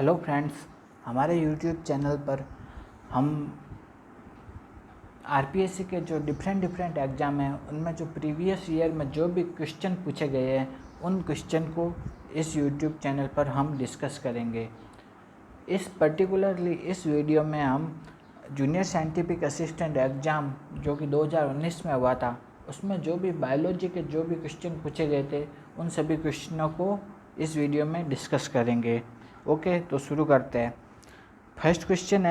Hello friends, हमारे YouTube channel पर हम आरपीएससी के जो डिफरेंट एग्ज़ाम हैं उनमें जो प्रीवियस ईयर में जो भी क्वेश्चन पूछे गए हैं उन क्वेश्चन को इस यूट्यूब चैनल पर हम डिस्कस करेंगे। इस वीडियो में हम जूनियर साइंटिफिक असिस्टेंट एग्ज़ाम जो कि 2019 में हुआ था उसमें जो भी बायोलॉजी के जो भी क्वेश्चन पूछे गए थे उन सभी क्वेश्चनों को इस वीडियो में डिस्कस करेंगे। ओके, तो शुरू करते हैं। फर्स्ट क्वेश्चन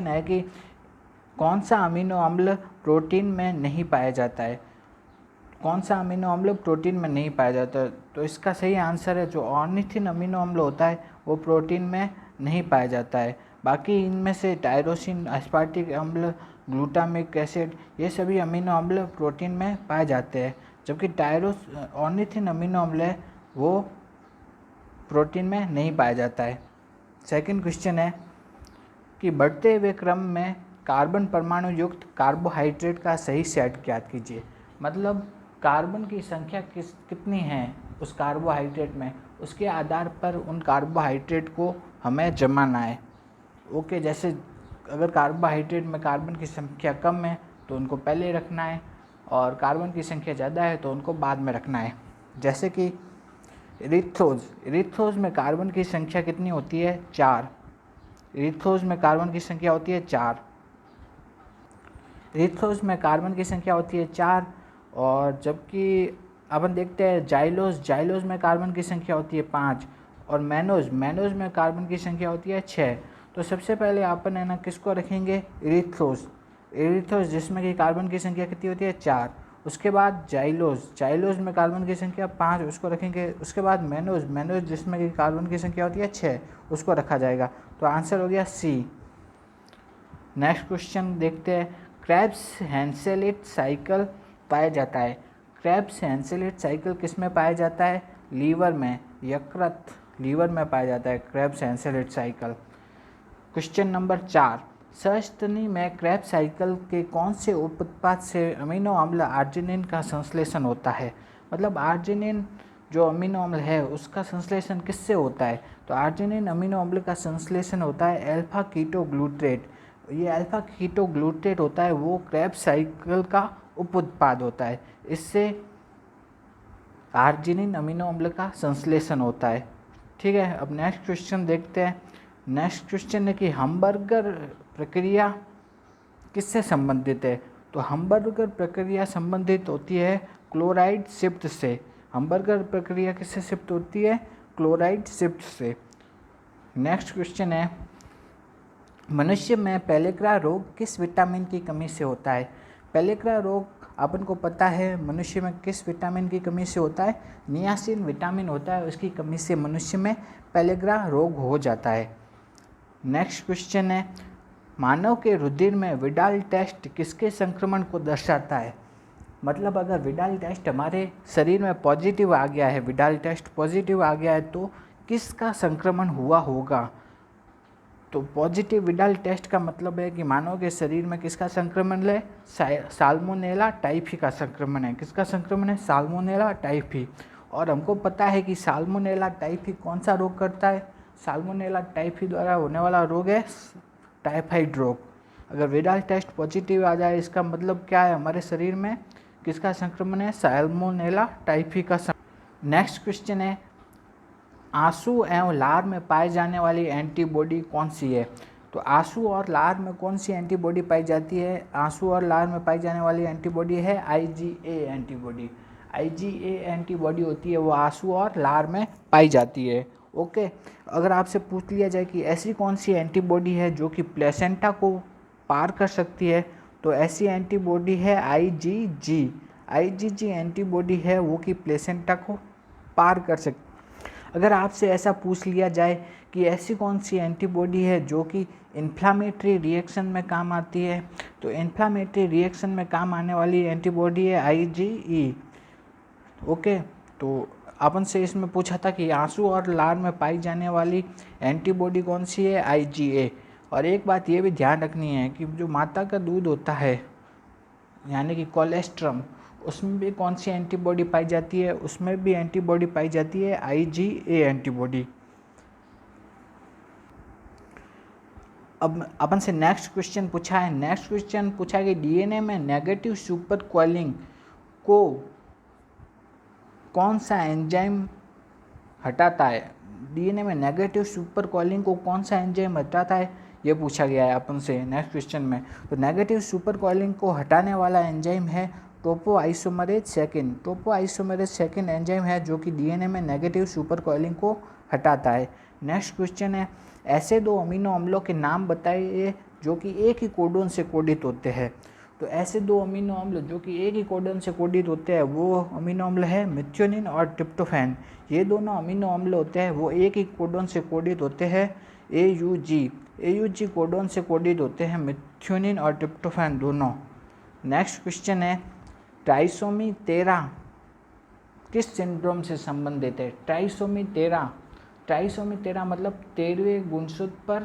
है कि कौन सा अमीनो अम्ल प्रोटीन में नहीं पाया जाता है। कौन सा अमीनो अम्ल प्रोटीन में नहीं पाया जाता है? तो इसका सही आंसर है जो ऑर्निथिन अमीनो अम्ल होता है वो प्रोटीन में नहीं पाया जाता है। बाकी इनमें से टायरोसिन, अस्पार्टिक अम्ल, ग्लूटामिक एसिड ये सभी अमीनो अम्ल प्रोटीन में पाए जाते हैं, जबकि ऑर्निथिन अमीनो अम्ल है वो प्रोटीन में नहीं पाया जाता है। सेकंड क्वेश्चन है कि बढ़ते हुए क्रम में कार्बन परमाणु युक्त कार्बोहाइड्रेट का सही सेट ज्ञात कीजिए। मतलब कार्बन की संख्या कितनी है उस कार्बोहाइड्रेट में, उसके आधार पर उन कार्बोहाइड्रेट को हमें जमाना है। ओके, जैसे अगर कार्बोहाइड्रेट में कार्बन की संख्या कम है तो उनको पहले रखना है और कार्बन की संख्या ज़्यादा है तो उनको बाद में रखना है। जैसे कि इरिथ्रोज में कार्बन की संख्या कितनी होती है? 4। इरिथ्रोज में कार्बन की संख्या होती है 4। इरिथ्रोज में कार्बन की संख्या होती है 4 और जबकि अपन देखते हैं जाइलोज में कार्बन की संख्या होती है 5 और मैनोज में कार्बन की संख्या होती है 6। तो सबसे पहले अपन है ना किसको रखेंगे? इरिथ्रोज जिसमें कि कार्बन की संख्या कितनी होती है? 4। उसके बाद जाइलोज में कार्बन की संख्या 5 उसको रखेंगे। उसके बाद मैनोज जिसमें कि कार्बन की संख्या होती है 6 उसको रखा जाएगा। तो आंसर हो गया सी। नेक्स्ट क्वेश्चन देखते हैं। क्रेब्स हैंसेलिट साइकिल पाया जाता है। क्रेब्स हैंसेलिट साइकिल किस में पाया जाता है? लीवर में, यकृत लीवर में पाया जाता है क्रेब्स हैंसेलिट साइकिल। क्वेश्चन नंबर 4, सस्तनी में क्रेब्स साइकिल के कौन से उत्पाद से अमीनो अम्ल आर्जिनिन का संश्लेषण होता है? मतलब आर्जिनिन जो अमीनो अम्ल है उसका संश्लेषण किससे होता है? तो आर्जिनिन अमीनो अम्ल का संश्लेषण होता है अल्फा कीटोग्लूट्रेट। ये अल्फा कीटोग्लूट्रेट होता है वो क्रेब्स साइकिल का उप उत्पाद होता है। इससे आर्जिनिन अमीनो अम्ल का संश्लेषण होता है। ठीक है, अब नेक्स्ट क्वेश्चन देखते हैं। नेक्स्ट क्वेश्चन है कि हमबर्गर प्रक्रिया किससे संबंधित है? तो हमबर्गर प्रक्रिया संबंधित होती है क्लोराइड शिफ्ट से। हमबर्गर प्रक्रिया किससे शिफ्ट होती है? क्लोराइड शिफ्ट से। नेक्स्ट क्वेश्चन है, मनुष्य में पेलेग्रा रोग किस विटामिन की कमी से होता है? पेलेग्रा रोग अपन को पता है मनुष्य में किस विटामिन की कमी से होता है? नियासिन विटामिन होता है, उसकी कमी से मनुष्य में पेलेग्रा रोग हो जाता है। नेक्स्ट क्वेश्चन है, मानव के रुधिर में विडाल टेस्ट किसके संक्रमण को दर्शाता है? मतलब अगर विडाल टेस्ट हमारे शरीर में पॉजिटिव आ गया है, विडाल टेस्ट पॉजिटिव आ गया है तो किसका संक्रमण हुआ होगा? तो पॉजिटिव विडाल टेस्ट का मतलब है कि मानव के शरीर में किसका संक्रमण है? साल्मोनेला टाइफी का संक्रमण है। किसका संक्रमण है? Salmonella typhi. और हमको पता है कि साल्मोनेला टाइफी कौन सा रोग करता है? साल्मोनेला टाइफी द्वारा होने वाला रोग है टाइफाइड रोग। अगर विडाल टेस्ट पॉजिटिव आ जाए इसका मतलब क्या है? हमारे शरीर में किसका संक्रमण है? साल्मोनेला टाइफी का। नेक्स्ट क्वेश्चन है, आंसू एवं लार में पाई जाने वाली एंटीबॉडी कौन सी है? तो आंसू और लार में कौन सी एंटीबॉडी पाई जाती है? आंसू और लार में पाई जाने वाली एंटीबॉडी है आईजीए एंटीबॉडी। आईजीए एंटीबॉडी होती है वो आंसू और लार में पाई जाती है। ओके, अगर आपसे पूछ लिया जाए कि ऐसी कौन सी एंटीबॉडी है जो कि प्लेसेंटा को पार कर सकती है, तो ऐसी एंटीबॉडी है आईजीजी। आईजीजी एंटीबॉडी है वो कि प्लेसेंटा को पार कर सकती है। अगर आपसे ऐसा पूछ लिया जाए कि ऐसी कौन सी एंटीबॉडी है जो कि इन्फ्लामेटरी रिएक्शन में काम आती है, तो इन्फ्लामेटरी रिएक्शन में काम आने वाली एंटीबॉडी है आईजीई। ओके, तो अपन से इसमें पूछा था कि आंसू और लार में पाई जाने वाली एंटीबॉडी कौन सी है? आईजीए। और एक बात ये भी ध्यान रखनी है कि जो माता का दूध होता है यानी कि कोलेस्ट्रम, उसमें भी कौन सी एंटीबॉडी पाई जाती है, उसमें भी एंटीबॉडी पाई जाती है IgA एंटीबॉडी। अब अपन से नेक्स्ट क्वेश्चन पूछा है, नेक्स्ट क्वेश्चन पूछा है कि DNA में नेगेटिव सुपर कॉइलिंग को कौन सा एंजाइम हटाता है। DNA में नेगेटिव सुपर कॉइलिंग को कौन सा एंजाइम हटाता है, ये पूछा गया है अपन से नेक्स्ट क्वेश्चन में। तो नेगेटिव सुपर कॉइलिंग को हटाने वाला एंजाइम है topoisomerase second. Topoisomerase second enzyme है जो कि DNA में नेगेटिव सुपर कॉइलिंग को हटाता है। नेक्स्ट क्वेश्चन है, ऐसे 2 अमीनो अम्लों के नाम बताइए जो कि एक ही कोडोन से कोडित होते हैं। तो ऐसे 2 अमीनो अम्ल जो कि एक ही कोडोन से कोडित होते हैं वो अमीनो अम्ल है मिथ्योनिन और ट्रिप्टोफैन। ये दोनों अमीनो अम्ल होते हैं वो एक ही कोडोन से कोडित होते हैं AUG कोडोन से कोडित होते हैं मिथ्योनिन और ट्रिप्टोफैन दोनों। नेक्स्ट क्वेश्चन है, ट्राइसोमी 13 किस सिंड्रोम से संबंधित है। ट्राइसोमी 13 मतलब 13वें गुणसूत्र पर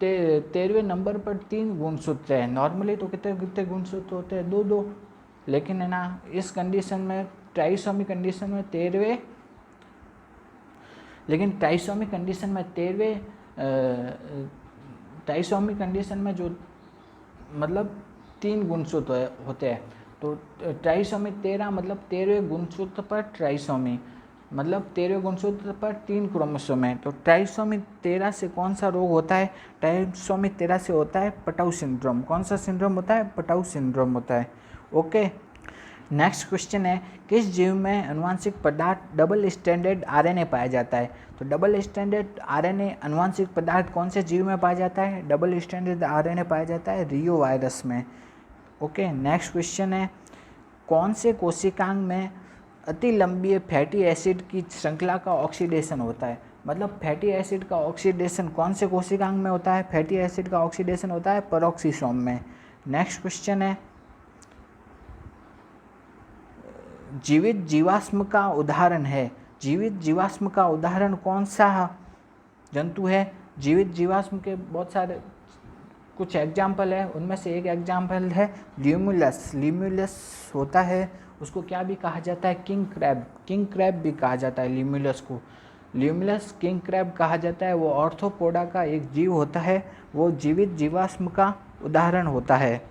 13वें नंबर पर 3 गुणसूत्र है। नॉर्मली तो कितने गुणसूत्र होते हैं, 2, लेकिन है ना इस कंडीशन में ट्राइसोमी कंडीशन में 13वें, लेकिन ट्राइसोमी कंडीशन में जो मतलब 3 गुणसूत्र होते हैं। तो ट्राइसोमी 13 मतलब 13वें गुणसूत्र पर ट्राइसोमी, मतलब 13वें गुणसूत्र पर 3 क्रोमोसोम है। तो ट्राइसोमी 13 से कौन सा रोग होता है, ट्राइसोमी 13 से होता है पटाउ सिंड्रोम। कौन सा सिंड्रोम होता है, पटाउ सिंड्रोम होता है। ओके, नेक्स्ट क्वेश्चन है, किस जीव में अनुवांशिक पदार्थ डबल स्टैंडर्ड RNA पाया जाता है। तो डबल स्टैंडर्ड RNA अनुवांशिक पदार्थ कौन से जीव में पाया जाता है, डबल स्टैंडर्ड RNA पाया जाता है रियो वायरस में। ओके, नेक्स्ट क्वेश्चन है, कौन से कोशिकांग में अति लंबी फैटी एसिड की श्रृंखला का ऑक्सीडेशन होता है। मतलब फैटी एसिड का ऑक्सीडेशन कौन से कोशिकांग में होता है, फैटी एसिड का ऑक्सीडेशन होता है पेरोक्सिसोम में। नेक्स्ट क्वेश्चन है, जीवित जीवाश्म का उदाहरण है, जीवित जीवाश्म का उदाहरण कौन सा जंतु है। जीवित जीवाश्म के बहुत सारे कुछ एग्जाम्पल है, उनमें से एक एग्जाम्पल है ल्यूमुलस। ल्यूमुलस होता है, उसको क्या भी कहा जाता है, किंग क्रैब भी कहा जाता है ल्यूमुलस को। ल्यूमुलस किंग क्रैब कहा जाता है। वो ऑर्थोपोडा का एक जीव होता है, वो जीवित जीवाश्म का उदाहरण होता है।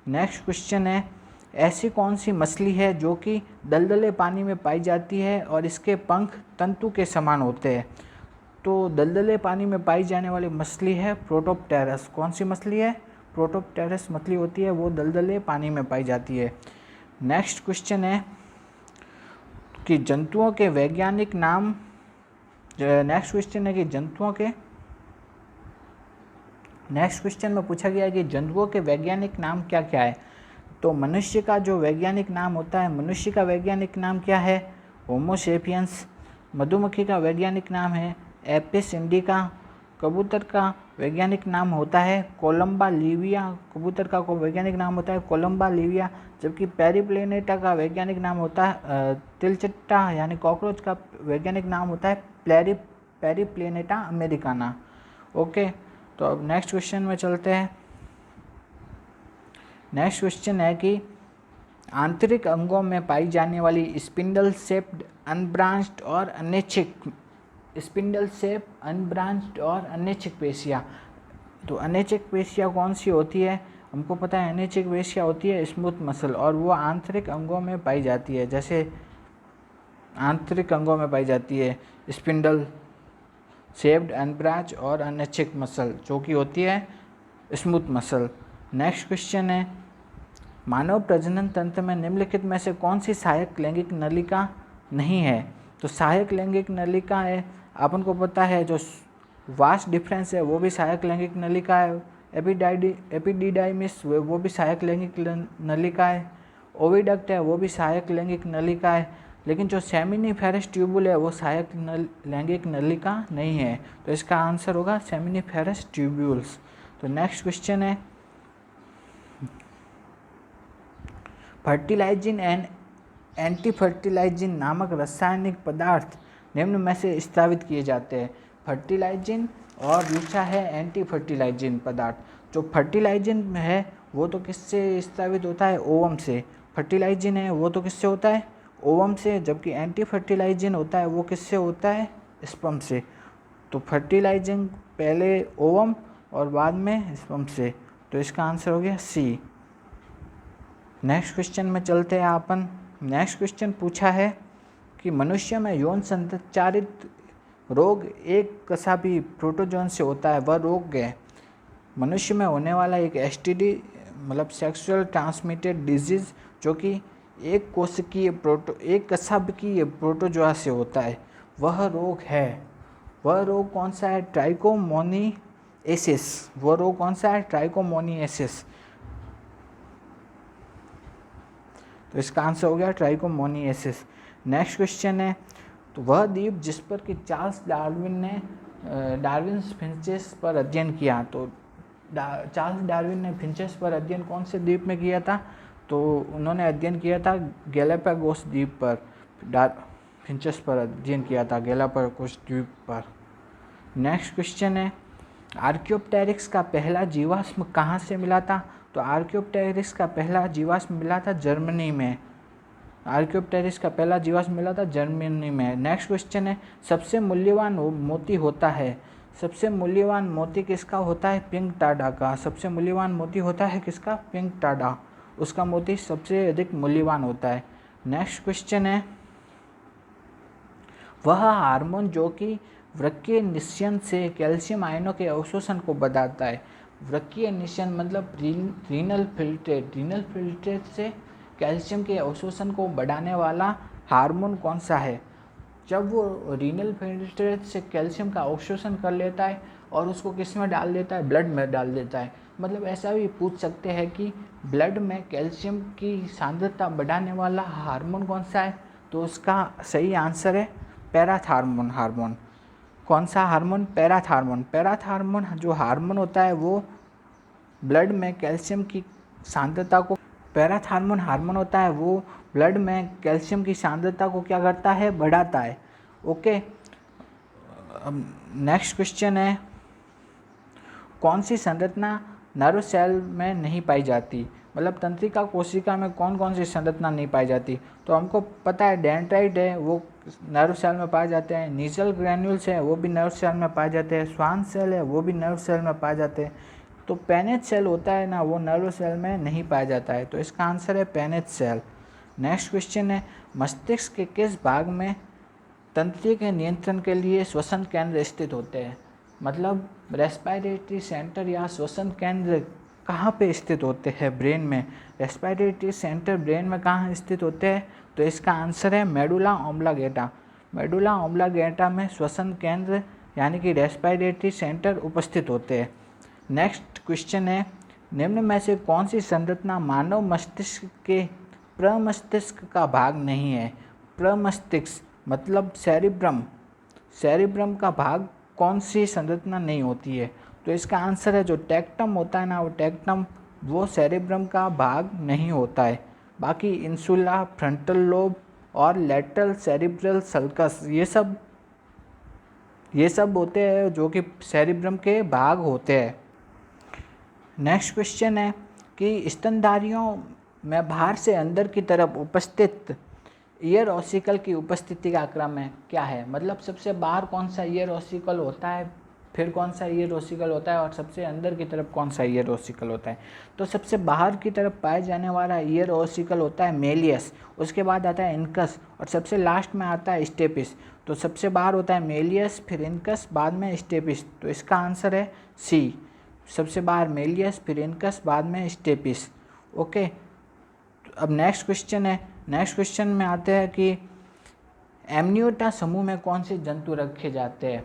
नेक्स्ट क्वेश्चन है, ऐसी कौन सी मछली है जो कि दलदले पानी में पाई जाती है और इसके पंख तंतु के समान होते हैं। तो दलदले पानी में पाई जाने वाली मछली है प्रोटोप्टेरस। कौन सी मछली है, प्रोटोप्टेरस मछली होती है, वो दलदले पानी में पाई जाती है। नेक्स्ट क्वेश्चन है कि जंतुओं के वैज्ञानिक नाम, नेक्स्ट क्वेश्चन में पूछा गया है कि जंतुओं के वैज्ञानिक नाम क्या क्या है। तो मनुष्य का जो वैज्ञानिक नाम होता है, मनुष्य का वैज्ञानिक नाम क्या है, होमो सेपियंस। मधुमक्खी का वैज्ञानिक नाम है एपिस इंडिका। कबूतर का वैज्ञानिक नाम होता है कोलंबा लिविया। कबूतर का वैज्ञानिक नाम होता है कोलंबा लिविया। जबकि पेरीप्लेनेटा का वैज्ञानिक नाम होता है तिलचट्टा यानी कॉकरोच का वैज्ञानिक नाम होता है पेरीप्लेनेटा अमेरिकाना। ओके, तो अब नेक्स्ट क्वेश्चन में चलते हैं। नेक्स्ट क्वेश्चन है कि आंतरिक अंगों में पाई जाने वाली स्पिंडल शेप्ड अनब्रांच्ड और अनैच्छिक पेशियाँ। तो अनैच्छिक पेशियाँ कौन सी होती है, हमको पता है अनैच्छिक पेशियाँ होती है स्मूथ मसल, और वो आंतरिक अंगों में पाई जाती है। जैसे आंतरिक अंगों में पाई जाती है स्पिंडल शेप्ड अनब्रांच और अनैच्छिक मसल जो कि होती है स्मूथ मसल। नेक्स्ट क्वेश्चन है, मानव प्रजनन तंत्र में निम्नलिखित में से कौन सी सहायक लैंगिक नलिका नहीं है। तो सहायक लैंगिक नलिका है, अपन को पता है जो वास्ट डिफरेंस है वो भी सहायक लैंगिक नलिका है। एपिडिडाइमिस वो भी सहायक लैंगिक नलिका है। ओविडक्ट है वो भी सहायक लैंगिक नलिका है। लेकिन जो सेमिनिफेरस ट्यूबुल है वो सहायक लैंगिक नलिका नहीं है। तो इसका आंसर होगा सेमिनिफेरस ट्यूब्यूल्स। तो नेक्स्ट क्वेश्चन है, फर्टिलाइजिन एंड एंटी फर्टिलाइजिन नामक रासायनिक पदार्थ निम्न में से स्रावित किए जाते हैं। फर्टिलाइजिन और दूसरा है एंटी फर्टिलाइजिन पदार्थ। जो फर्टिलाइजिन है वो तो किससे स्रावित होता है, ओवम से। फर्टिलाइजिन है वो तो किससे होता है, ओवम से, जबकि एंटी फर्टिलाइजिन होता है वो किससे होता है, स्पर्म से। तो फर्टिलाइजिंग पहले ओवम और बाद में स्पर्म से, तो इसका आंसर हो गया सी। नेक्स्ट क्वेश्चन में चलते हैं अपन। नेक्स्ट क्वेश्चन पूछा है कि मनुष्य में यौन संचारित रोग एक कसा भी प्रोटोजोन से होता है, वह रोग है। मनुष्य में होने वाला एक एसटीडी मतलब सेक्सुअल ट्रांसमिटेड डिजीज जो कि एक कोशिकीय एक कसाबकीय प्रोटोजोआ से होता है, वह रोग है। वह रोग कौन सा है, ट्राइकोमोनिएसिस। वह रोग कौन सा है, ट्राइकोमोनिएसिस। तो इसका आंसर हो गया ट्राइकोमोनिएसिस। नेक्स्ट क्वेश्चन है, तो वह द्वीप जिस पर कि चार्ल्स डार्विन फिंचेस पर अध्ययन किया, तो चार्ल्स डार्विन ने फिंचेस पर अध्ययन कौन से द्वीप में किया था, तो उन्होंने अध्ययन किया था गैलापागोस द्वीप पर। फिंचेस पर अध्ययन किया था गैलापागोस द्वीप पर। नेक्स्ट क्वेश्चन है, आर्कियोप्टेरिक्स का पहला जीवाश्म कहाँ से मिला था, तो आर्कियोप्टेरिक्स का पहला जीवाश्म मिला था जर्मनी में। आर्कियोप्टेरिक्स का पहला जीवाश्म मिला था जर्मनी में। नेक्स्ट क्वेश्चन है, सबसे मूल्यवान मोती होता है, सबसे मूल्यवान मोती किसका होता है, पिंक टाडा का। सबसे मूल्यवान मोती होता है किसका, पिंक टाडा, उसका मोती सबसे अधिक मूल्यवान होता है। नेक्स्ट क्वेश्चन है, वह हार्मोन जो कि वृक्कीय निस्यन से कैल्शियम आयनों के अवशोषण को बढ़ाता है। वृक्कीय निस्यन मतलब रीनल फिल्ट्रेट से कैल्शियम के अवशोषण को बढ़ाने वाला हार्मोन कौन सा है। जब वो रीनल फिल्ट्रेट से कैल्शियम का अवशोषण कर लेता है और उसको किस में डाल देता है, ब्लड में डाल देता है। मतलब ऐसा भी पूछ सकते हैं कि ब्लड में कैल्शियम की सांद्रता बढ़ाने वाला हार्मोन कौन सा है, तो उसका सही आंसर है पैराथार्मोन हार्मोन। कौन सा हार्मोन, पैराथार्मोन। पैराथार्मोन जो हार्मोन होता है वो ब्लड में कैल्शियम की सांद्रता को, पैराथार्मोन हार्मोन होता है वो ब्लड में कैल्शियम की सांद्रता को क्या करता है, बढ़ाता है। ओके, नेक्स्ट क्वेश्चन है, कौन सी संरचना नर्व सेल में नहीं पाई जाती, मतलब तंत्रिका कोशिका में कौन कौन सी संरचना नहीं पाई जाती, तो हमको पता है डेंड्राइट है वो नर्व सेल में पाए जाते हैं, नीजल ग्रैन्यूल्स है वो भी नर्व सेल में पाए जाते हैं, स्वान सेल है वो भी नर्व सेल में पाए जाते हैं। तो पेनेज सेल होता है ना, वो नर्व सेल में नहीं पाया जाता है, तो इसका आंसर है पेनेज सेल। नेक्स्ट क्वेश्चन है, मस्तिष्क के किस भाग में तंत्रिका के नियंत्रण के लिए श्वसन केंद्र स्थित होते हैं, मतलब रेस्पिरेटरी सेंटर या श्वसन केंद्र कहाँ पे स्थित होते हैं, ब्रेन में। रेस्पिरेटरी सेंटर ब्रेन में कहाँ स्थित होते हैं, तो इसका आंसर है मेडुला ऑब्लांगेटा। मेडुला ऑब्लांगेटा में श्वसन केंद्र यानी कि रेस्पिरेटरी सेंटर उपस्थित होते हैं। नेक्स्ट क्वेश्चन है, निम्न में से कौन सी संरचना मानव मस्तिष्क के प्रमस्तिष्क का भाग नहीं है। प्रमस्तिष्क मतलब सेरिब्रम का भाग कौन सी संरचना नहीं होती है, तो इसका आंसर है जो टेक्टम होता है ना, वो टेक्टम वो सेरिब्रम का भाग नहीं होता है। बाकी इंसुला, फ्रंटल लोब और लेटरल सेरिब्रल सल्कस ये सब होते हैं जो कि सेरिब्रम के भाग होते हैं। नेक्स्ट क्वेश्चन है कि स्तनधारियों में बाहर से अंदर की तरफ उपस्थित ईयर ऑसिकल की उपस्थिति का क्रम है क्या है, मतलब सबसे बाहर कौन सा ईयर ऑसिकल होता है, फिर कौन सा ईयर ऑसिकल होता है और सबसे अंदर की तरफ कौन सा ईयर ऑसिकल होता है। तो सबसे बाहर की तरफ पाए जाने वाला ईयर ऑसिकल होता है मेलियस, उसके बाद आता है इनकस और सबसे लास्ट में आता है स्टेपिस। तो सबसे बाहर होता है मेलियस, फिर इनकस, बाद में स्टेपिस, तो इसका आंसर है सी। सबसे बाहर मेलियस, फिर इनकस, बाद में स्टेपिस। ओके, अब नेक्स्ट क्वेश्चन है। नेक्स्ट क्वेश्चन में आते हैं कि एमनियोटा समूह में कौन से जंतु रखे जाते हैं।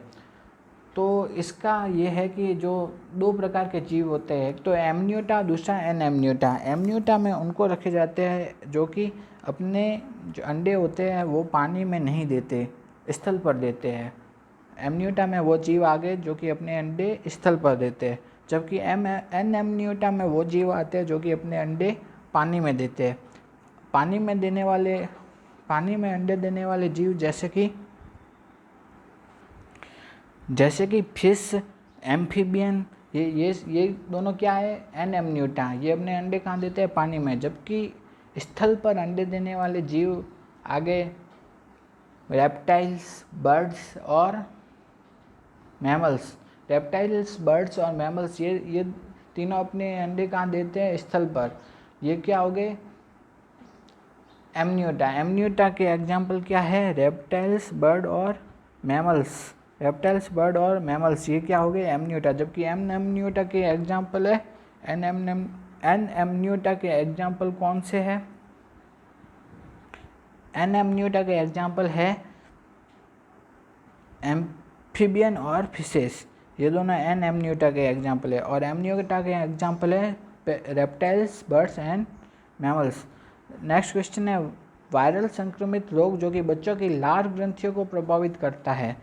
तो इसका ये है कि जो दो प्रकार के जीव होते हैं, एक तो एमनियोटा, दूसरा एनेमनियोटा। एमनियोटा में उनको रखे जाते हैं जो कि अपने जो अंडे होते हैं वो पानी में नहीं देते, स्थल पर देते हैं। एमनियोटा में वो जीव आ गए जो कि अपने अंडे स्थल पर देते हैं, जबकि एनेमनियोटा में वो जीव आते हैं जो कि अपने अंडे पानी में देते हैं। पानी में अंडे देने वाले जीव जैसे कि फिश, एम्फीबियन, ये दोनों क्या है, एन एमन्यूटा, ये अपने अंडे कहाँ देते हैं, पानी में। जबकि स्थल पर अंडे देने वाले जीव आगे रेप्टाइल्स, बर्ड्स और मैमल्स। रेप्टाइल्स, बर्ड्स और मैमल्स ये तीनों अपने अंडे कहाँ देते हैं, स्थल पर। ये क्या हो गए, एमन्यूटा। एमन्यूटा के एग्जाम्पल क्या है, रेप्टाइल्स, बर्ड और मैमल्स। रेप्टाइल्स, बर्ड और मैमल्स, ये क्या हो गए, एमन्यूटा। जबकि एन एमन्यूटा के एग्जाम्पल है, एन एमन्यूटा के एग्जाम्पल कौन से है, एन एमन्यूटा के एग्जाम्पल है एम्फीबियन और फिशेस। ये दोनों एन एमन्यूटा के एग्जाम्पल है। और एमन्यूटा के एग्जाम्पल है reptiles, birds and mammals. Next question है, वायरल संक्रमित रोग जो कि बच्चों की लार ग्रंथियों को प्रभावित करता है।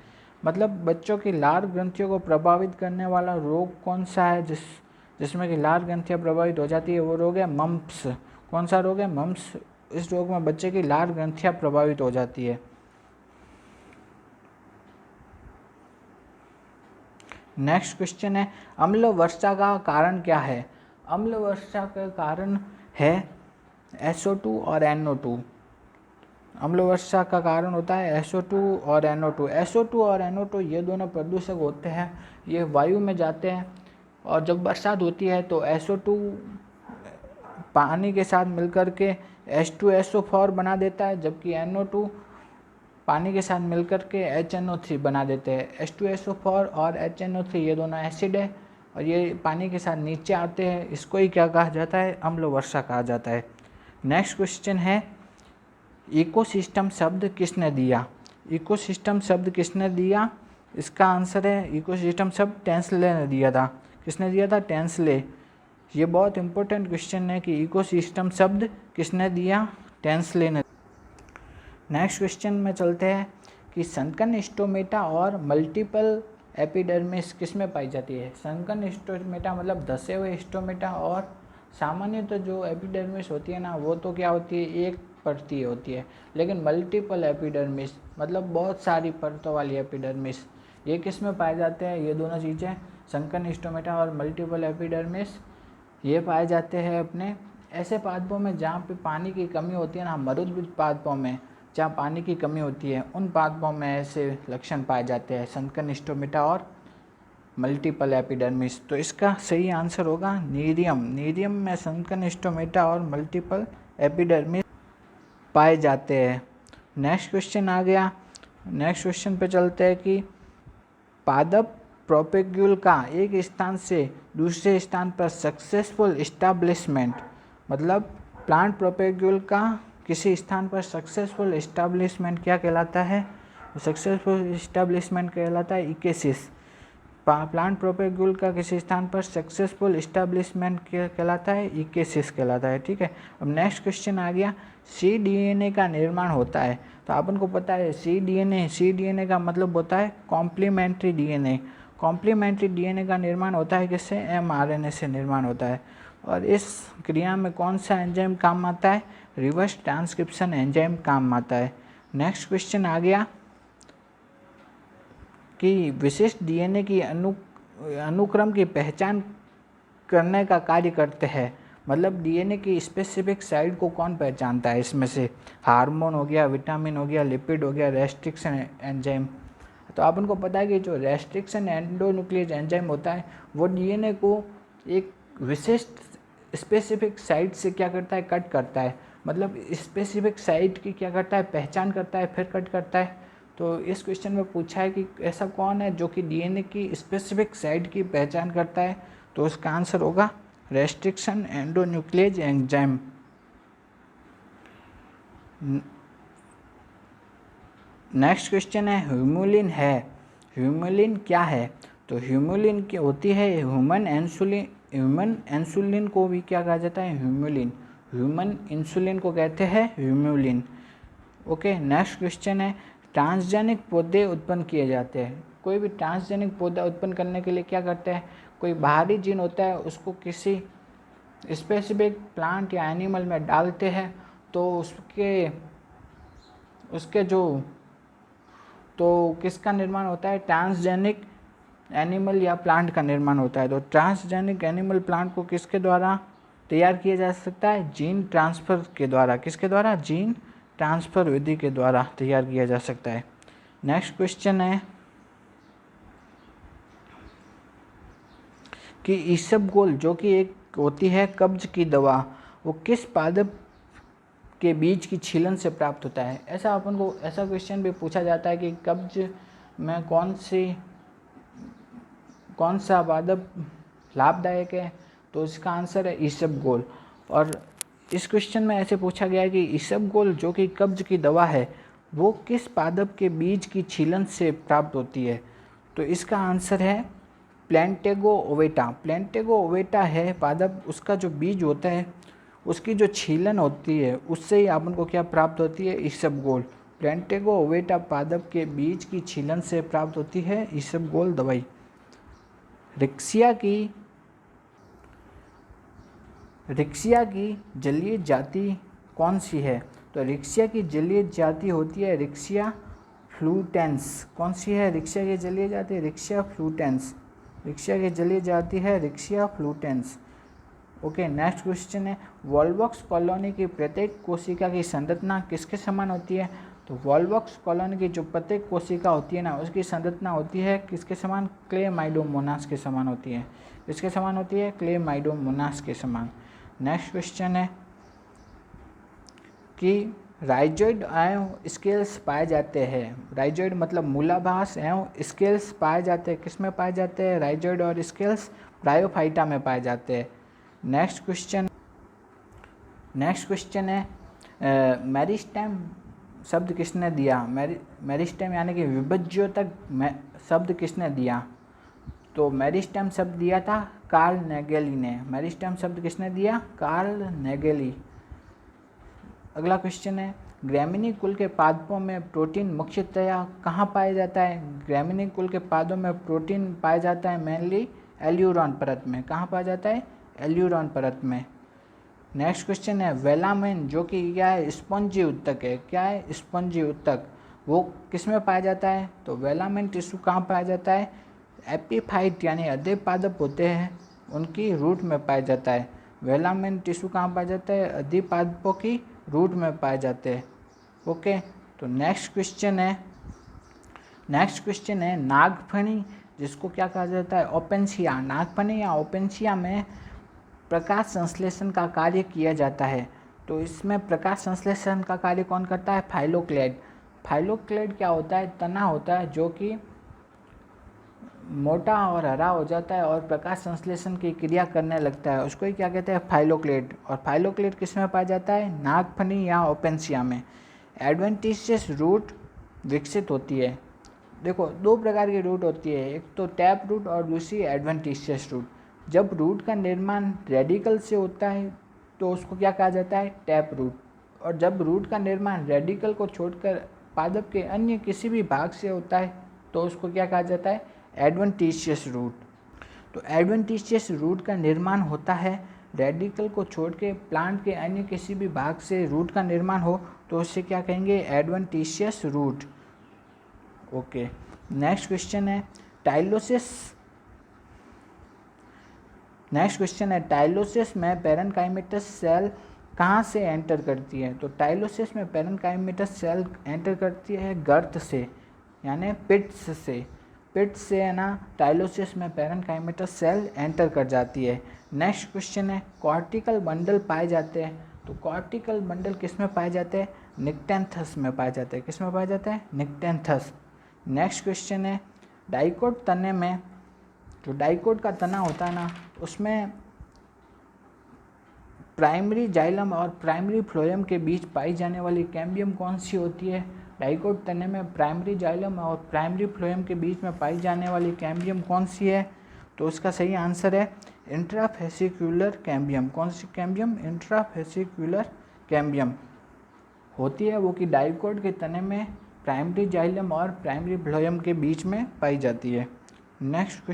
मतलब बच्चों की लार ग्रंथियों को प्रभावित करने वाला रोग कौन सा है, जिसमें कि लार ग्रंथियाँ प्रभावित हो जाती है, वो रोग है मम्प्स। कौन सा रोग है, मम्प्स। इस रोग में बच्चे की लार ग्रंथियाँ प्रभावित हो जाती है। नेक्स्ट क्वेश्चन है, अम्ल वर्षा का कारण क्या है। अम्ल वर्षा का कारण है SO2 और NO2। अम्ल वर्षा का कारण होता है SO2 और NO2। SO2 और NO2 ये दोनों प्रदूषक होते हैं, ये वायु में जाते हैं। और जब बरसात होती है तो SO2 पानी के साथ मिलकर के H2SO4 बना देता है, जबकि NO2 पानी के साथ मिलकर के HNO3 बना देते हैं। H2SO4 और HNO3 ये दोनों एसिड है और ये पानी के साथ नीचे आते हैं। इसको ही क्या कहा जाता है, अम्ल वर्षा कहा जाता है। नेक्स्ट क्वेश्चन है, इकोसिस्टम शब्द किसने दिया। इकोसिस्टम शब्द किसने दिया, इसका आंसर है इकोसिस्टम शब्द टेंसले ने दिया था। किसने दिया था, टेंसले। ये बहुत इंपॉर्टेंट क्वेश्चन है कि इकोसिस्टम शब्द किसने दिया, टेंसले ने। नेक्स्ट क्वेश्चन में चलते हैं कि सनकन स्टोमेटा और मल्टीपल एपिडर्मिस किस में पाई जाती है। सनकन स्टोमेटा मतलब धसे हुए स्टोमेटा, और सामान्यतः जो एपिडर्मिस होती है ना, वो तो क्या होती है, एक परती होती है। लेकिन मल्टीपल एपिडर्मिस मतलब बहुत सारी परतों वाली एपिडर्मिस, ये किस में पाए जाते हैं, ये दोनों चीज़ें, सनकन स्टोमेटा और मल्टीपल एपिडर्मिस, ये पाए जाते हैं अपने ऐसे पादपों में जहाँ पे पानी की कमी होती है ना, मरुद पादपों में जहाँ पानी की कमी होती है, उन पादपों में ऐसे लक्षण पाए जाते हैं, सनकन स्टोमेटा और मल्टीपल एपिडर्मिस। तो इसका सही आंसर होगा नीरियम। नीरियम में सनकन स्टोमेटा और मल्टीपल एपिडर्मिस पाए जाते हैं। नेक्स्ट क्वेश्चन आ गया। नेक्स्ट क्वेश्चन पे चलते हैं कि पादप प्रोपेग्यूल का एक स्थान से दूसरे स्थान पर सक्सेसफुल इस्टाब्लिशमेंट, मतलब प्लांट प्रोपेग्यूल का किसी स्थान पर सक्सेसफुल इस्टाब्लिशमेंट क्या कहलाता है, सक्सेसफुल इस्टाब्लिशमेंट कहलाता है इकेसिस। प्लांट प्रोपेग्यूल का किसी स्थान पर सक्सेसफुल इस्टाब्लिशमेंट क्या कहलाता है, इकेसिस कहलाता है। ठीक है, अब नेक्स्ट क्वेश्चन आ गया, cDNA का निर्माण होता है। तो अपन को पता है cDNA का मतलब होता है कॉम्प्लीमेंट्री डीएनए। कॉम्प्लीमेंट्री डीएनए का निर्माण होता है किससे, mRNA से निर्माण होता है। और इस क्रिया में कौन सा एंजाइम काम आता है, रिवर्स ट्रांसक्रिप्शन एंजाइम काम आता है। नेक्स्ट क्वेश्चन आ गया कि विशिष्ट डीएनए की अनुक्रम की पहचान करने का कार्य करते हैं। मतलब डीएनए की स्पेसिफिक साइट को कौन पहचानता है, इसमें से हार्मोन हो गया, विटामिन हो गया, लिपिड हो गया, रेस्ट्रिक्शन एंजाइम। तो अपन को पता है कि जो रेस्ट्रिक्शन एंडोन्यूक्लियस एंजाइम होता है वो डीएनए को एक विशिष्ट स्पेसिफिक साइट से क्या करता है, कट करता है। मतलब स्पेसिफिक साइट की क्या करता है, पहचान करता है, फिर कट करता है। तो इस क्वेश्चन में पूछा है कि ऐसा कौन है जो कि डीएनए की स्पेसिफिक साइट की पहचान करता है। तो उसका आंसर होगा restriction endonuclease enzyme. Next question है, ह्यूमुलिन है। ह्यूमुलिन क्या है, तो ह्यूमुलिन क्या होती है, ह्यूमन इंसुलिन को भी क्या कहा जाता है, ह्यूमुलिन। ह्यूमन इंसुलिन को कहते हैं ह्यूमुलिन। ओके, नेक्स्ट क्वेश्चन है, ट्रांसजेनिक पौधे उत्पन्न किए जाते हैं। कोई भी ट्रांसजेनिक पौधा उत्पन्न करने के लिए क्या करते हैं, कोई बाहरी जीन होता है उसको किसी स्पेसिफिक प्लांट या एनिमल में डालते हैं, तो उसके जो तो किसका निर्माण होता है, ट्रांसजेनिक एनिमल या प्लांट का निर्माण होता है। तो ट्रांसजेनिक एनिमल प्लांट को किसके द्वारा तैयार किया जा सकता है? जीन ट्रांसफ़र के द्वारा। किसके द्वारा? जीन ट्रांसफ़र विधि के द्वारा तैयार किया जा सकता है। नेक्स्ट क्वेश्चन है कि इसबगोल जो कि एक होती है कब्ज की दवा, वो किस पादप के बीज की छीलन से प्राप्त होता है? ऐसा अपन को ऐसा क्वेश्चन भी पूछा जाता है कि कब्ज में कौन सा पादप लाभदायक है? तो इसका आंसर है इसबगोल। और इस क्वेश्चन में ऐसे पूछा गया है कि इसबगोल जो कि कब्ज की दवा है वो किस पादप के बीज की छीलन से प्राप्त होती है? तो इसका आंसर है प्लैंटेगो ओवेटा। प्लैंटेगो ओवेटा है पादप, उसका जो बीज होता है उसकी जो छीलन होती है उससे ही अपन को क्या प्राप्त होती है? इसबगोल। प्लैंटेगो ओवेटा पादप के बीज की छीलन से प्राप्त होती है इसबगोल दवाई। रिक्सिया की जलीय जाति कौन सी है? तो रिक्सिया की जलीय जाति होती है रिक्सिया फ्लूटेंस। कौन सी है रिक्सिया की जलीय जाति? रिक्सिया फ्लूटेंस। रिक्सिया की जलीय जाति है रिक्सिया फ्लूटेंस। ओके, नेक्स्ट क्वेश्चन है वॉलवॉक्स कॉलोनी की प्रत्येक कोशिका की संरचना किसके समान होती है? तो वॉलवॉक्स कॉलोनी की जो प्रत्येक कोशिका होती है ना उसकी संरचना होती है किसके समान? क्लेमाइडोमोनास के समान होती है। किसके समान होती है? क्लेमाइडोमोनास के समान। नेक्स्ट क्वेश्चन है कि राइजोइड एवं स्केल्स पाए जाते हैं। राइजोइड मतलब मूलाभास एवं स्केल्स पाए जाते हैं। किस में पाए जाते हैं? राइजोइड और स्केल्स ब्रायोफाइटा में पाए जाते हैं। नेक्स्ट क्वेश्चन है मेरिस्टेम शब्द किसने दिया? मेरिस्टेम यानी कि विभज्योतक शब्द किसने दिया? तो मेरिस्टेम शब्द दिया था कार्ल नेगेली ने। मेरिस्टेम शब्द किसने दिया? कार्ल नेगेली। अगला क्वेश्चन है ग्रैमिनी कुल के पादपों में प्रोटीन मुख्यतया कहाँ पाया जाता है? ग्रैमिनी कुल के पादों में प्रोटीन पाया जाता है मेनली एल्यूरॉन परत में। कहाँ पाया जाता है? एल्यूरॉन परत में। नेक्स्ट क्वेश्चन है वेलामेन जो कि क्या है? स्पंजी उत्तक है। क्या है? स्पंजी उत्तक। वो किस में पाया जाता है? तो वेलामेन टिश्यू कहाँ पाया जाता है? एपीफाइट यानी अधे पादप होते हैं उनकी रूट में पाया जाता है। वेलामेन टिश्यू कहाँ पाया जाता है? अधे पादपों की रूट में पाए जाते हैं। ओके, तो नेक्स्ट क्वेश्चन है नागफनी जिसको क्या कहा जाता है? ओपेंशिया। नागफनी या ओपेंशिया में प्रकाश संश्लेषण का कार्य किया जाता है। तो इसमें प्रकाश संश्लेषण का कार्य कौन करता है? फाइलोक्लेड। फाइलोक्लेड क्या होता है? तना होता है जो कि मोटा और हरा हो जाता है और प्रकाश संश्लेषण की क्रिया करने लगता है, उसको ही क्या कहते हैं? फाइलोक्लेड। और फाइलोक्लेड किस में पाया जाता है? नागफनी या ओपेंशिया में। एडवेंटिशियस रूट विकसित होती है। देखो दो प्रकार की रूट होती है, एक तो टैप रूट और दूसरी एडवेंटिशियस रूट। जब रूट का निर्माण रेडिकल से होता है तो उसको क्या कहा जाता है? Tap root. और जब रूट का निर्माण रेडिकल को छोड़कर पादप के अन्य किसी भी भाग से होता है तो उसको क्या कहा जाता है? Adventitious root. तो एडवेंटिशियस रूट का निर्माण होता है रेडिकल को छोड़ के प्लांट के अन्य किसी भी भाग से रूट का निर्माण हो तो उसे क्या कहेंगे? Adventitious root. Okay, next question है टाइलोसिस में पैरेनकाइमेटस सेल कहाँ से एंटर करती है? तो टाइलोसिस में पैरेनकाइमेटस सेल एंटर करती है गर्त से यानी पिट्स से है ना। टाइलोसिस में पैरेनकाइमेटस सेल एंटर कर जाती है। नेक्स्ट क्वेश्चन है कॉर्टिकल बंडल पाए जाते हैं। तो कॉर्टिकल बंडल किस में पाए जाते हैं? निक्टेंथस में पाए जाते हैं। किस में पाए जाते हैं? निक्टेंथस। नेक्स्ट क्वेश्चन है डाइकोट तने में, जो डाइकोट का तना होता है ना उसमें प्राइमरी जाइलम और प्राइमरी फ्लोएम के बीच पाई जाने वाली कैम्बियम कौन सी होती है? डाइकोट तने में प्राइमरी जाइलम और प्राइमरी फ्लोएम के बीच में पाई जाने वाली कैम्बियम कौन सी है? तो उसका सही आंसर है इंट्राफेसिक्यूलर कैम्बियम। कौन सी कैम्बियम? इंट्राफेसिक्यूलर कैम्बियम होती है वो कि डाइकोट के तने में प्राइमरी जाइलम और प्राइमरी फ्लोएम के बीच में पाई जाती है। नेक्स्ट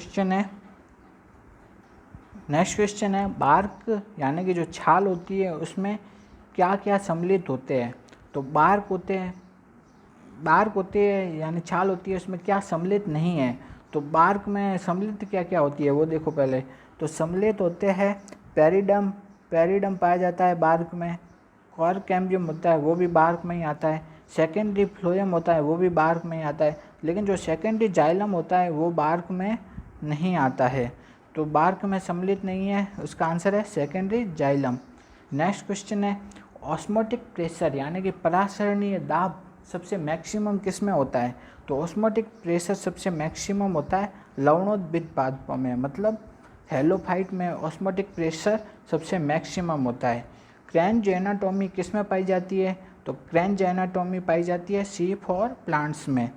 क्वेश्चन है बार्क यानी कि जो छाल होती है उसमें क्या क्या सम्मिलित होते हैं? तो बार्क होते हैं यानी छाल होती है उसमें क्या सम्मिलित नहीं है? तो बार्क में सम्मिलित क्या क्या होती है वो देखो पहले। तो सम्मिलित होते हैं पेरिडम, पेरिडम पाया जाता है बार्क में। कॉर्क कैम्बियम होता है वो भी बार्क में ही आता है। सेकेंडरी फ्लोएम होता है वो भी बार्क में ही आता है, लेकिन जो सेकेंडरी जाइलम होता है वो बार्क में नहीं आता है। तो बार्क में सम्मिलित नहीं है, उसका आंसर है सेकेंडरी जाइलम। नेक्स्ट क्वेश्चन है ऑस्मोटिक प्रेशर यानी कि परासरणीय दाब सबसे मैक्सिमम किस में होता है। तो ऑस्मोटिक प्रेशर सबसे मैक्सिमम होता है लवणोद्भिद पादपों में, मतलब हेलोफाइट में ऑस्मोटिक प्रेशर सबसे मैक्सिमम होता है। क्रेंज एनाटॉमी किस में पाई जाती है। तो क्रेंज एनाटॉमी पाई जाती है सी फॉर प्लांट्स में।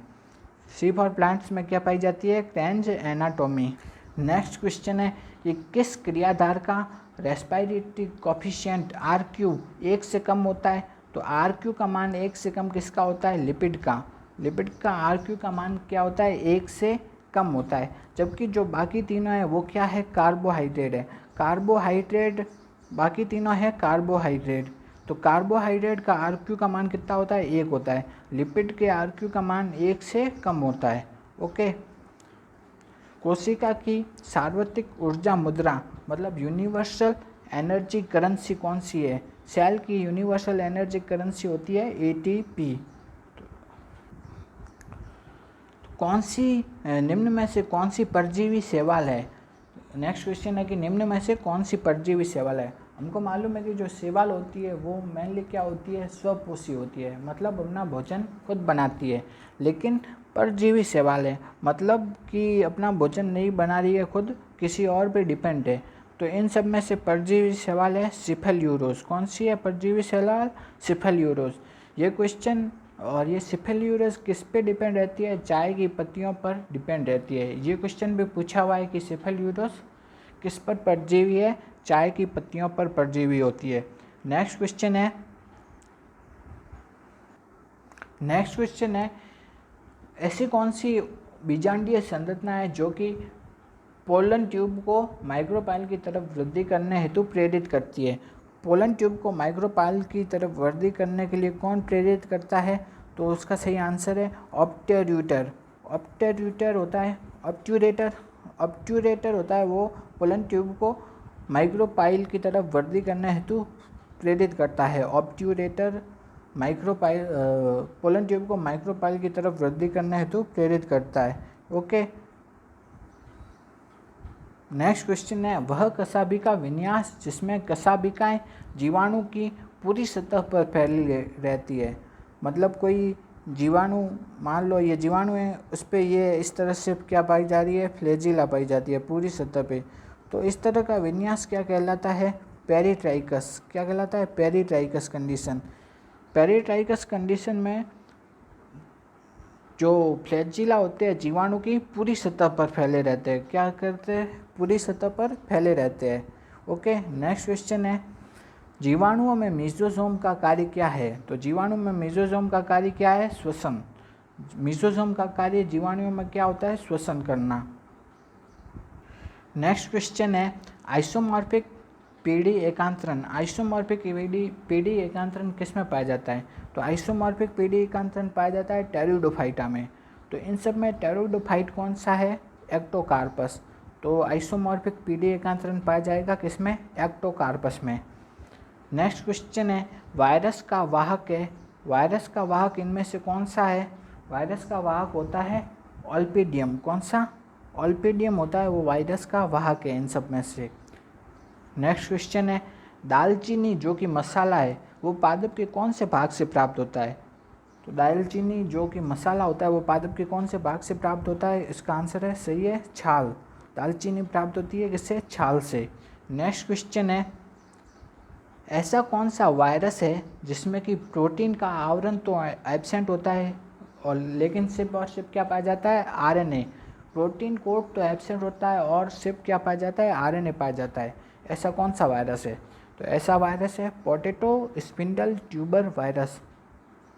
सी फॉर प्लांट्स में क्या पाई जाती है, क्रेंज एनाटॉमी। नेक्स्ट क्वेश्चन है कि किस क्रियाधार का रेस्पिरेटरी कोफिशिएंट RQ 1 से कम होता है। तो RQ का मान 1 से कम किसका होता है, लिपिड का। लिपिड का RQ का मान क्या होता है, 1 से कम होता है। जबकि जो बाकी तीनों है वो क्या है, कार्बोहाइड्रेट है। कार्बोहाइड्रेट बाकी तीनों है कार्बोहाइड्रेट। तो कार्बोहाइड्रेट का RQ का मान कितना होता है, 1 होता है। लिपिड के RQ का मान 1 से कम होता है। ओके। कोशिका की सार्वत्रिक ऊर्जा मुद्रा मतलब यूनिवर्सल एनर्जी करेंसी कौन सी है। सेल की यूनिवर्सल एनर्जी करेंसी होती है ATP। कौन सी निम्न में से कौन सी परजीवी शैवाल है। नेक्स्ट क्वेश्चन है कि निम्न में से कौन सी परजीवी शैवाल है। हमको मालूम है कि जो शैवाल होती है वो मेनली क्या होती है, स्वपोषी होती है, मतलब अपना भोजन खुद बनाती है। लेकिन परजीवी शैवाल है मतलब कि अपना भोजन नहीं बना रही है खुद, किसी और पे डिपेंड है। तो इन सब में से परजीवी शैवाल है सिफेल्यूरोस। कौन सी है परजीवी शैवाल, सिफेल्यूरोस। ये क्वेश्चन और ये सिफेल्यूरोस किस पे डिपेंड रहती है, चाय की पत्तियों पर डिपेंड रहती है। ये क्वेश्चन भी पूछा हुआ है कि सिफेल्यूरोस किस पर परजीवी है, चाय की पत्तियों पर परजीवी होती है। नेक्स्ट क्वेश्चन है ऐसी कौन सी बीजांडीय संरचना है जो कि पोलन ट्यूब को माइक्रोपाइल की तरफ वृद्धि करने हेतु प्रेरित करती है। पोलन ट्यूब को माइक्रोपाइल की तरफ वृद्धि करने के लिए कौन प्रेरित करता है। तो उसका सही आंसर है ऑब्ट्यूरेटर। ऑब्ट्यूरेटर होता है ऑब्ट्यूरेटर होता है वो पोलन ट्यूब को माइक्रोपाइल की तरफ वृद्धि करने हेतु प्रेरित करता है। ऑब्ट्यूरेटर माइक्रोपाइल पोलन ट्यूब को माइक्रोपाइल की तरफ वृद्धि करने हेतु प्रेरित करता है। ओके। नेक्स्ट क्वेश्चन है वह कशाभिका विन्यास जिसमें कशाभिकाएं जीवाणु की पूरी सतह पर फैली रहती है। मतलब कोई जीवाणु, मान लो ये जीवाणु है, उस पर ये इस तरह से क्या पाई जा रही है, फ्लैजिला पाई जाती है पूरी सतह पे। तो इस तरह का विन्यास क्या कहलाता है, पेरिट्राइकस। क्या कहलाता है, पेरिट्राइकस कंडीशन। पेरिट्राइकस कंडीशन में जो फ्लैजिला होते हैं जीवाणु की पूरी सतह पर फैले रहते हैं। क्या करते हैं, पूरी सतह पर फैले रहते हैं। ओके। नेक्स्ट क्वेश्चन है जीवाणुओं में मेसोसोम का कार्य क्या है। तो जीवाणु में मेसोसोम का कार्य क्या है, श्वसन। मेसोसोम का कार्य जीवाणुओं में क्या होता है, श्वसन करना। नेक्स्ट क्वेश्चन है आइसोमॉर्फिक पीढ़ी एकांतरण। आइसोमॉर्फिक पीढ़ी एकांतरण किस में पाया जाता है। तो आइसोमॉर्फिक पीढ़ी एकांतरण पाया जाता है टेरिडोफाइटा में। तो इन सब में टेरिडोफाइट कौन सा है, एक्टोकार्पस। तो आइसोमॉर्फिक पीढ़ी एकांतरण पाया जाएगा किसमें, एक्टोकार्पस में। नेक्स्ट क्वेश्चन है वायरस का वाहक है। वायरस का वाहक इनमें से कौन सा है। वायरस का वाहक होता है ऑल्पिडियम। कौन सा, ऑल्पिडियम होता है वो वायरस का वाहक है इन सब में से। नेक्स्ट क्वेश्चन है दालचीनी जो कि मसाला है वो पादप के कौन से भाग से प्राप्त होता है। तो दालचीनी जो कि मसाला होता है वो पादप के कौन से भाग से प्राप्त होता है, इसका आंसर है सही है छाल। दालचीनी प्राप्त होती है किससे, छाल से। नेक्स्ट क्वेश्चन है ऐसा कौन सा वायरस है जिसमें कि प्रोटीन का आवरण तो एब्सेंट होता है और लेकिन सिर्फ और सिर्फ क्या पाया जाता है, RNA। प्रोटीन कोड तो एब्सेंट होता है और सिर्फ क्या पाया जाता है, RNA पाया जाता है। ऐसा कौन सा वायरस है। तो ऐसा वायरस है पोटैटो स्पिंडल ट्यूबर वायरस।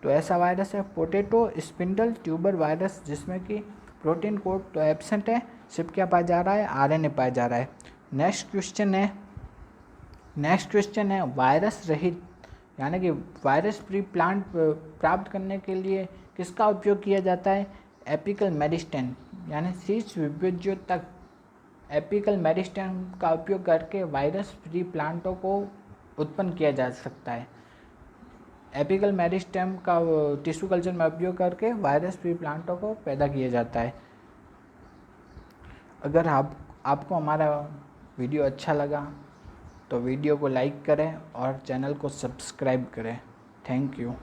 तो ऐसा वायरस है पोटैटो स्पिंडल ट्यूबर वायरस जिसमें कि प्रोटीन कोड तो एब्सेंट है, सिर्फ क्या पाया जा रहा है, RNA पाया जा रहा है। नेक्स्ट क्वेश्चन है वायरस रहित यानी कि वायरस फ्री प्लांट प्राप्त करने के लिए किसका उपयोग किया जाता है, एपिकल मेरिस्टेम। यानी शीर्ष विभज्यों तक एपिकल मेरिस्टेम का उपयोग करके वायरस फ्री प्लांटों को उत्पन्न किया जा सकता है। एपिकल मेरिस्टेम का टिश्यू कल्चर में उपयोग करके वायरस फ्री प्लांटों को पैदा किया जाता है। अगर आपको हमारा वीडियो अच्छा लगा तो वीडियो को लाइक करें और चैनल को सब्सक्राइब करें। Thank you.